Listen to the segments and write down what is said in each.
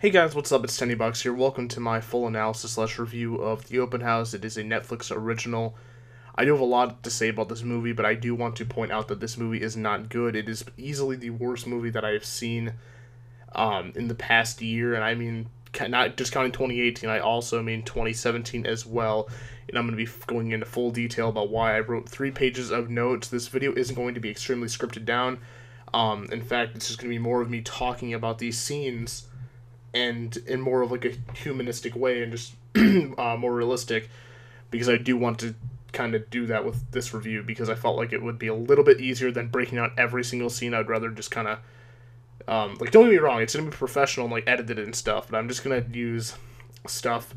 Hey guys, what's up? It's TenneyBox here. Welcome to my full analysis slash review of The Open House. It is a Netflix original. I do have a lot to say about this movie, but I do want to point out that this movie is not good. It is easily the worst movie that I have seen in the past year, and I mean, not just counting 2018, I also mean 2017 as well. And I'm going to be going into full detail about why I wrote 3 pages of notes. This video isn't going to be extremely scripted down. In fact, it's just going to be more of me talking about these scenes and in more of like a humanistic way and just more realistic, because I do want to kind of do that with this review, because I felt like it would be a little bit easier than breaking out every single scene. I'd rather just kind of like, don't get me wrong, it's gonna be professional and like edited and stuff, but I'm just gonna use stuff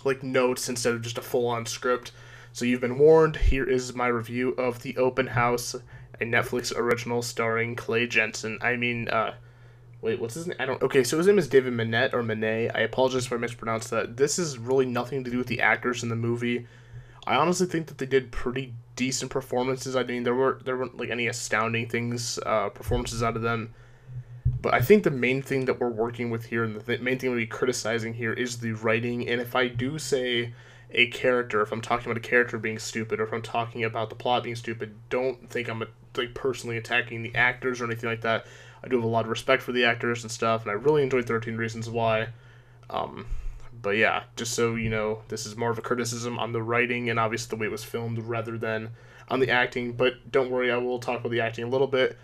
like notes instead of just a full-on script. So you've been warned. Here is my review of The Open House, a Netflix original starring Clay Jensen. Wait, what's his name? Okay, so his name is David Manette or Manet. I apologize if I mispronounced that. This is really nothing to do with the actors in the movie. I honestly think that they did pretty decent performances. I mean, there weren't like any astounding performances out of them. But I think the main thing that we're working with here, and the main thing we'll be criticizing here, is the writing. And if I do say a character, if I'm talking about a character being stupid, or if I'm talking about the plot being stupid, don't think I'm like personally attacking the actors or anything like that. I do have a lot of respect for the actors and stuff, and I really enjoyed 13 Reasons Why. But yeah, just so you know, this is more of a criticism on the writing and obviously the way it was filmed rather than on the acting. But don't worry, I will talk about the acting a little bit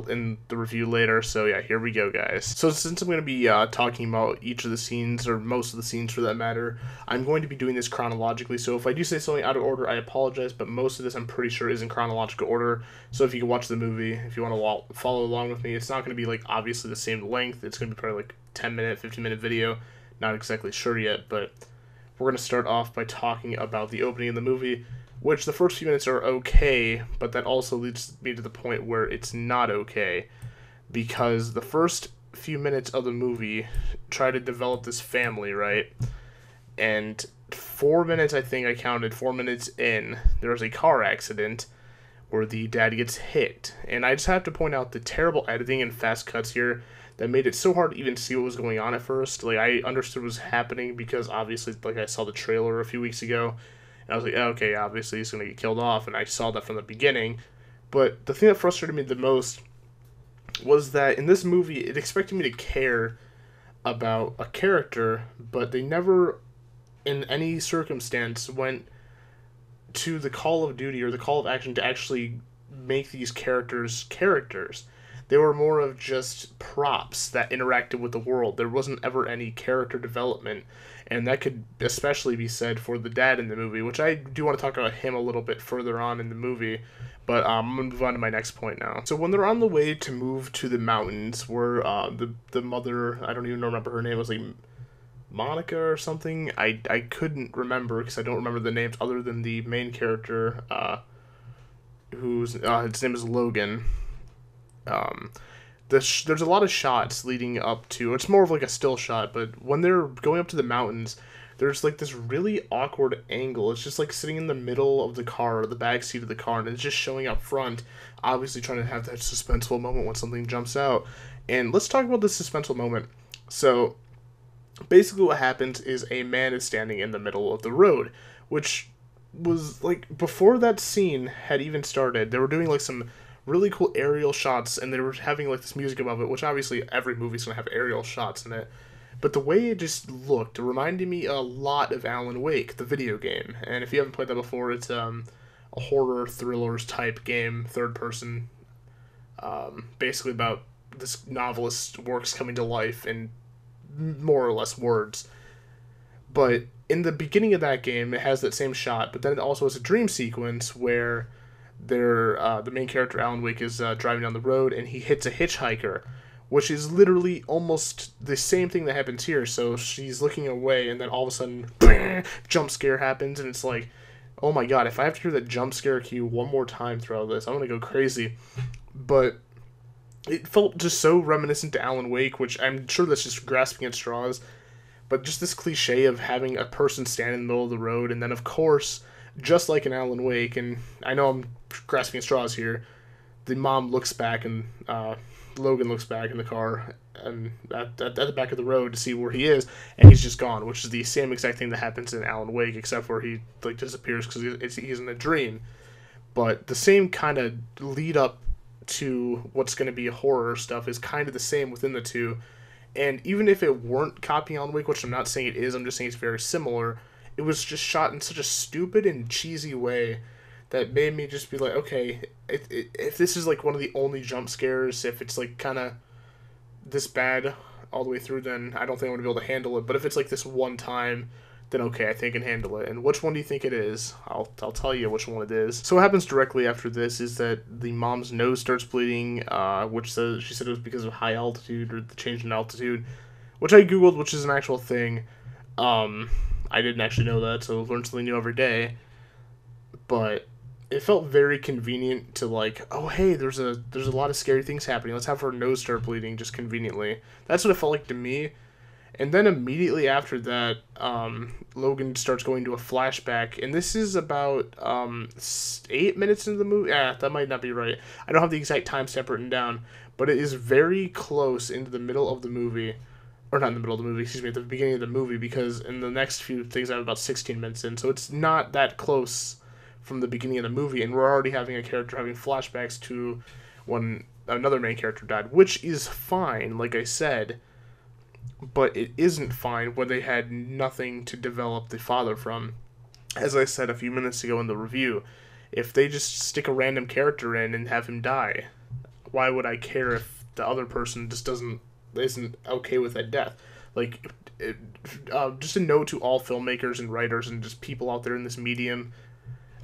in the review later. So yeah, here we go, guys. So since I'm going to be talking about each of the scenes, or most of the scenes for that matter, I'm going to be doing this chronologically. So if I do say something out of order, I apologize, but most of this I'm pretty sure is in chronological order. So if you can watch the movie, if you want to follow along with me, it's not going to be like obviously the same length. It's going to be probably like 10-minute, 15-minute video. Not exactly sure yet, but we're going to start off by talking about the opening of the movie, which the first few minutes are okay, but that also leads me to the point where it's not okay, because the first few minutes of the movie try to develop this family, right? And 4 minutes, I think I counted, 4 minutes in, there was a car accident where the dad gets hit. And I just have to point out the terrible editing and fast cuts here that made it so hard to even see what was going on at first. Like, I understood what was happening because obviously, like, I saw the trailer a few weeks ago, and I was like, okay, obviously he's going to get killed off, and I saw that from the beginning. But the thing that frustrated me the most was that in this movie, it expected me to care about a character, but they never, in any circumstance, went to the call of duty or the call of action to actually make these characters. They were more of just props that interacted with the world. There wasn't ever any character development, and that could especially be said for the dad in the movie, which I do want to talk about him a little bit further on in the movie, but I'm going to move on to my next point now. So when they're on the way to move to the mountains, where the mother, I don't even remember her name, was like Monica or something. I couldn't remember because I don't remember the names other than the main character, whose his name is Logan. There's a lot of shots leading up to, it's more of like a still shot, but when they're going up to the mountains, there's like this really awkward angle. It's just like sitting in the middle of the car, or the back seat of the car, and it's just showing up front, obviously trying to have that suspenseful moment when something jumps out. And let's talk about this suspenseful moment. So basically what happens is a man is standing in the middle of the road, which was like, before that scene had even started, they were doing like some really cool aerial shots, and they were having like this music above it, which obviously every movie's gonna have aerial shots in it. But the way it just looked reminded me a lot of Alan Wake, the video game. And if you haven't played that before, it's a horror thrillers type game, third person, basically about this novelist's works coming to life in more or less words. But in the beginning of that game, it has that same shot, but then it also has a dream sequence where the main character, Alan Wake, is driving down the road, and he hits a hitchhiker, which is literally almost the same thing that happens here. So she's looking away, and then all of a sudden, jump scare happens, and it's like, oh my god, if I have to hear that jump scare cue one more time throughout this, I'm gonna go crazy. But it felt just so reminiscent to Alan Wake, which I'm sure that's just grasping at straws, but just this cliche of having a person stand in the middle of the road, and then of course, just like in Alan Wake, and I know I'm grasping at straws here, the mom looks back, and Logan looks back in the car, and at the back of the road to see where he is, and he's just gone, which is the same exact thing that happens in Alan Wake, except for he like disappears because he's in a dream. But the same kind of lead up to what's going to be horror stuff is kind of the same within the two. And even if it weren't copying Alan Wake, which I'm not saying it is, I'm just saying it's very similar, it was just shot in such a stupid and cheesy way that made me just be like, okay, if this is like one of the only jump scares, if it's like kind of this bad all the way through, then I don't think I'm going to be able to handle it. But if it's like this one time, then okay, I think I can handle it. And which one do you think it is? I'll tell you which one it is. So what happens directly after this is that the mom's nose starts bleeding, which she said it was because of high altitude or the change in altitude, which I googled, which is an actual thing. I didn't actually know that, so I learned something new every day. But it felt very convenient to like, oh hey, there's a lot of scary things happening. Let's have her nose start bleeding just conveniently. That's what it felt like to me. And then immediately after that, Logan starts going to a flashback, and this is about 8 minutes into the movie. That might not be right. I don't have the exact timestamp written down, but it is very close into the middle of the movie, or not in the middle of the movie, excuse me, at the beginning of the movie, because in the next few things I have about 16 minutes in, so it's not that close from the beginning of the movie, and we're already having a character having flashbacks to when another main character died, which is fine, like I said. But it isn't fine when they had nothing to develop the father from. As I said a few minutes ago in the review, if they just stick a random character in and have him die, why would I care if the other person just isn't okay with that death? Like, just a note to all filmmakers and writers and just people out there in this medium,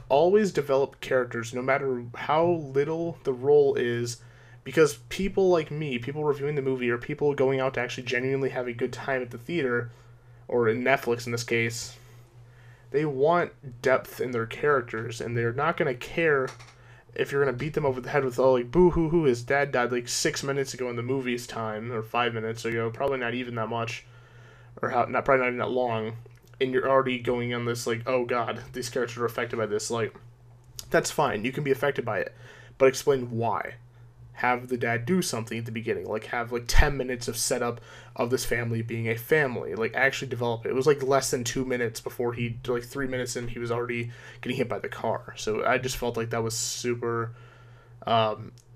always develop characters, no matter how little the role is. Because people like me, people reviewing the movie, or people going out to actually genuinely have a good time at the theater, or in Netflix in this case, they want depth in their characters, and they're not going to care if you're going to beat them over the head with, oh, like, boo-hoo-hoo, his dad died like 6 minutes ago in the movie's time, or 5 minutes ago, probably not even that much, or probably not even that long, and you're already going on this, like, oh god, these characters are affected by this, like, that's fine, you can be affected by it, but explain why. Have the dad do something at the beginning, like have like 10 minutes of setup of this family being a family, like actually develop it. It was like less than 2 minutes before like 3 minutes in, he was already getting hit by the car. So I just felt like that was super,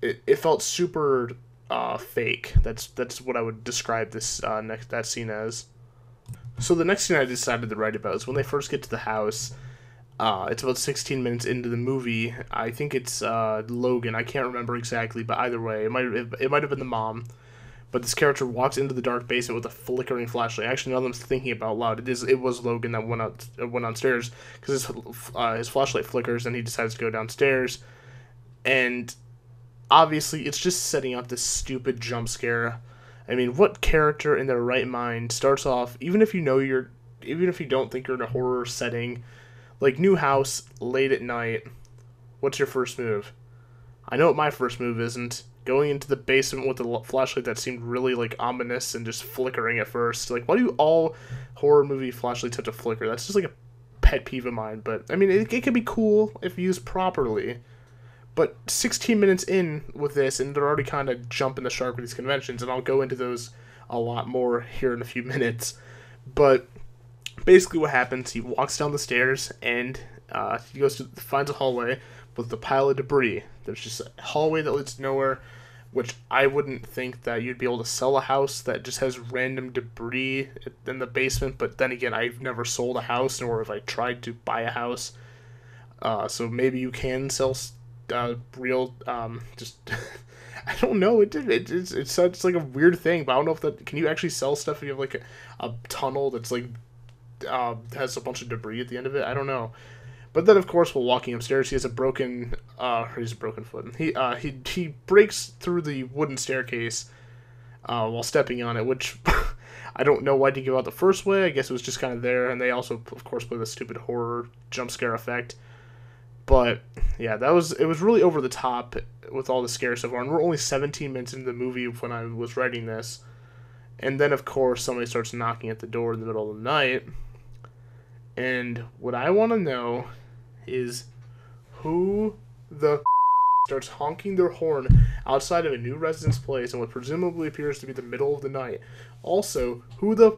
it felt super fake. That's what I would describe this that scene as. So the next scene I decided to write about is when they first get to the house. It's about 16 minutes into the movie. I think it's Logan. I can't remember exactly, but either way, it might have been the mom. But this character walks into the dark basement with a flickering flashlight. Actually, now that I'm thinking about loud, it was Logan that went downstairs because his flashlight flickers and he decides to go downstairs. And obviously, it's just setting up this stupid jump scare. I mean, what character in their right mind starts off, even if you don't think you're in a horror setting, like, new house, late at night, what's your first move? I know what my first move isn't. Going into the basement with a flashlight that seemed really, like, ominous and just flickering at first. Like, why do all horror movie flashlights have to flicker? That's just, like, a pet peeve of mine. But, I mean, it can be cool if used properly. But 16 minutes in with this, and they're already kind of jumping the shark with these conventions, and I'll go into those a lot more here in a few minutes. But basically what happens, he walks down the stairs, and he finds a hallway with a pile of debris. There's just a hallway that leads nowhere, which I wouldn't think that you'd be able to sell a house that just has random debris in the basement, but then again, I've never sold a house, nor have I tried to buy a house. So maybe you can sell real, just... I don't know. It's such like a weird thing, but I don't know if can you actually sell stuff if you have like a tunnel that's like has a bunch of debris at the end of it. I don't know. But then, of course, while walking upstairs, he has a broken foot. He breaks through the wooden staircase while stepping on it, which I don't know why they give out the first way. I guess it was just kind of there, and they also, of course, play the stupid horror jump scare effect. But yeah, it was really over the top with all the scares so far, and we're only 17 minutes into the movie when I was writing this. And then, of course, somebody starts knocking at the door in the middle of the night. And what I want to know is who the starts honking their horn outside of a new residence place in what presumably appears to be the middle of the night. Also, who the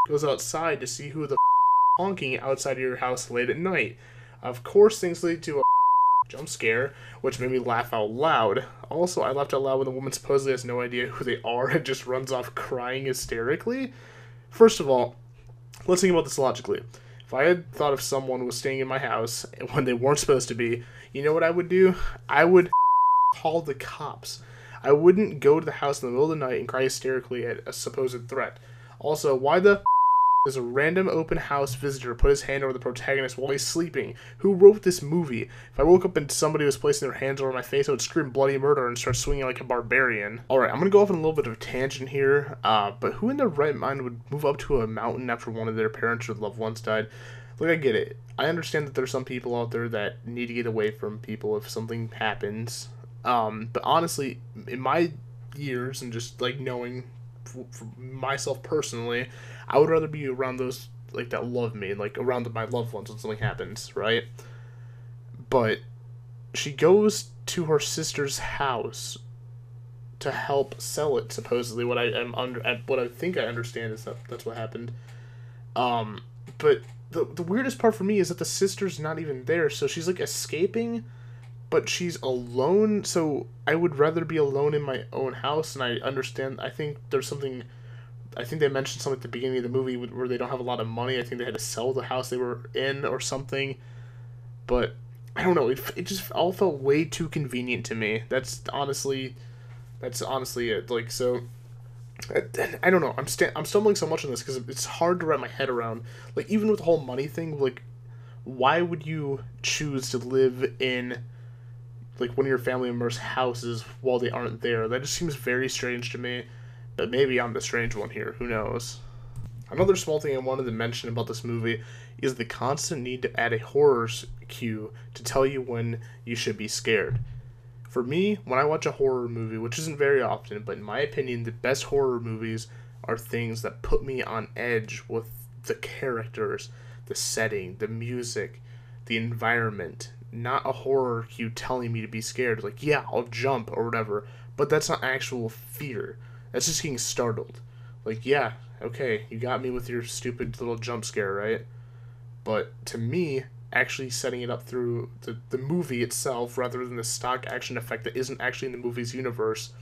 goes outside to see who the honking outside of your house late at night? Of course, things lead to a jump scare, which made me laugh out loud. Also, I laughed out loud when the woman supposedly has no idea who they are and just runs off crying hysterically. First of all, let's think about this logically. If I had thought if someone was staying in my house when they weren't supposed to be, you know what I would do? I would call the cops. I wouldn't go to the house in the middle of the night and cry hysterically at a supposed threat. Also, why the does a random open house visitor put his hand over the protagonist while he's sleeping? Who wrote this movie? If I woke up and somebody was placing their hands over my face, I would scream bloody murder and start swinging like a barbarian. Alright, I'm going to go off on a little bit of a tangent here, but who in their right mind would move up to a mountain after one of their parents or loved ones died? Look, I get it. I understand that there's some people out there that need to get away from people if something happens. But honestly, in my years and just like knowing for myself personally, I would rather be around those like that love me, like around my loved ones when something happens, right? But she goes to her sister's house to help sell it. Supposedly, what I think I understand is that that's what happened. But the weirdest part for me is that the sister's not even there, so she's like escaping, but she's alone. So I would rather be alone in my own house, and I understand. I think there's something. I think they mentioned something at the beginning of the movie where they don't have a lot of money. I think they had to sell the house they were in or something. But I don't know. It just all felt way too convenient to me. That's honestly it. Like, so I don't know. I'm stumbling so much on this because it's hard to wrap my head around. Like, even with the whole money thing, like, why would you choose to live in like one of your family members' houses while they aren't there? That just seems very strange to me. But maybe I'm the strange one here. Who knows? Another small thing I wanted to mention about this movie is the constant need to add a horror cue to tell you when you should be scared. For me, when I watch a horror movie, which isn't very often, but in my opinion, the best horror movies are things that put me on edge with the characters, the setting, the music, the environment. Not a horror cue telling me to be scared. Like, yeah, I'll jump or whatever, but that's not actual fear. That's just getting startled. Like, yeah, okay, you got me with your stupid little jump scare, right? But to me, actually setting it up through the movie itself, rather than the stock action effect that isn't actually in the movie's universe,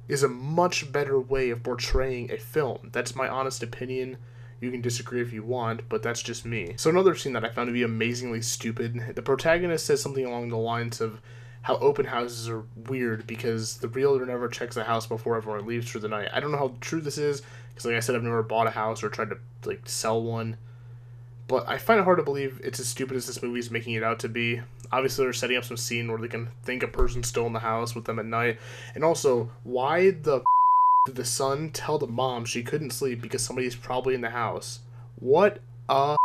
is a much better way of portraying a film. That's my honest opinion. You can disagree if you want, but that's just me. So another scene that I found to be amazingly stupid, the protagonist says something along the lines of how open houses are weird because the realtor never checks the house before everyone leaves for the night. I don't know how true this is, because like I said, I've never bought a house or tried to like sell one. But I find it hard to believe it's as stupid as this movie is making it out to be. Obviously, they're setting up some scene where they can think a person's still in the house with them at night. And also, why the did the son tell the mom she couldn't sleep because somebody's probably in the house? What a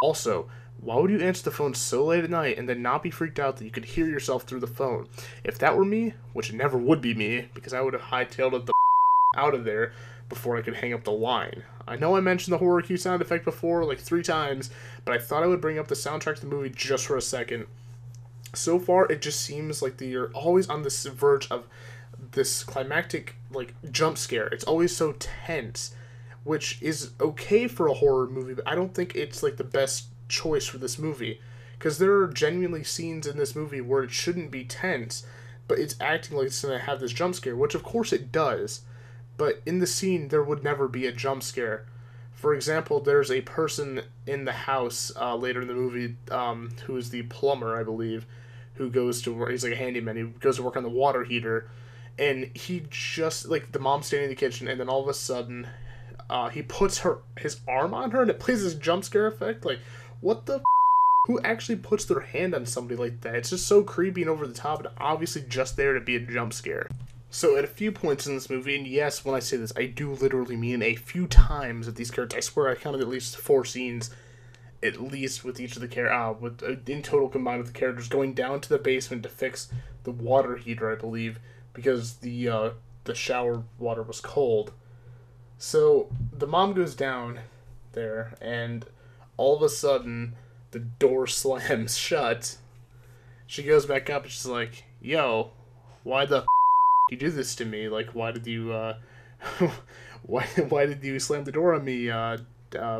Also, why would you answer the phone so late at night and then not be freaked out that you could hear yourself through the phone? If that were me, which it never would be me, because I would have hightailed it the out of there before I could hang up the line. I know I mentioned the horror cue sound effect before, like 3 times, but I thought I would bring up the soundtrack to the movie just for a second. So far, it just seems like you're always on this verge of this climactic, like, jump scare. It's always so tense, which is okay for a horror movie, but I don't think it's, like, the best choice for this movie, because there are genuinely scenes in this movie where it shouldn't be tense, but it's acting like it's going to have this jump scare, which of course it does, but in the scene there would never be a jump scare. For example, there's a person in the house later in the movie who is the plumber, I believe, who goes to work. He's like a handyman. He goes to work on the water heater, and he just, like, the mom's standing in the kitchen, and then all of a sudden he puts his arm on her, and it plays this jump scare effect. Like, what the who actually puts their hand on somebody like that? It's just so creepy and over the top, and obviously just there to be a jump scare. So at a few points in this movie, and yes, when I say this, I do literally mean a few times that these characters, I swear I counted at least 4 scenes, at least with each of the in total combined with the characters going down to the basement to fix the water heater, I believe, because the shower water was cold. So the mom goes down there, and all of a sudden the door slams shut. She goes back up and she's like, "Yo, why the You did this to me. Like, why did you, why did you slam the door on me?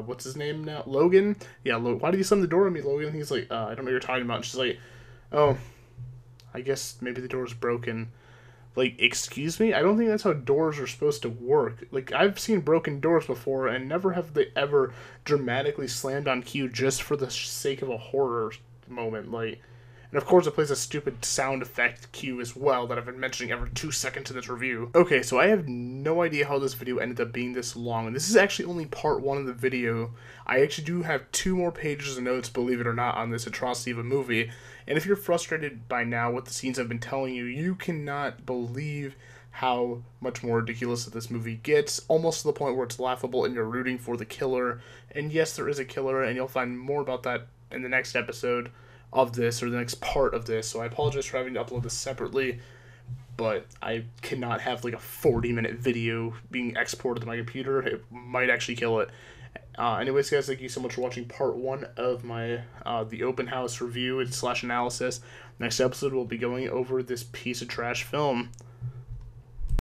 What's his name now? Logan? Yeah, why did you slam the door on me, Logan? He's like, I don't know what you're talking about. And she's like, oh, I guess maybe the door's broken. Like, excuse me? I don't think that's how doors are supposed to work. Like, I've seen broken doors before, and never have they ever dramatically slammed on cue just for the sake of a horror moment. Like, and of course it plays a stupid sound effect cue as well that I've been mentioning every 2 seconds in this review. Okay, so I have no idea how this video ended up being this long, and this is actually only part 1 of the video. I actually do have 2 more pages of notes, believe it or not, on this atrocity of a movie. And if you're frustrated by now with the scenes I've been telling you, you cannot believe how much more ridiculous that this movie gets, almost to the point where it's laughable and you're rooting for the killer. And yes, there is a killer, and you'll find more about that in the next episode of this, or the next part of this, so I apologize for having to upload this separately, but I cannot have like a 40-minute video being exported to my computer. It might actually kill it. Anyways, guys, thank you so much for watching part 1 of my the open house review and / analysis. Next episode, we'll be going over this piece of trash film.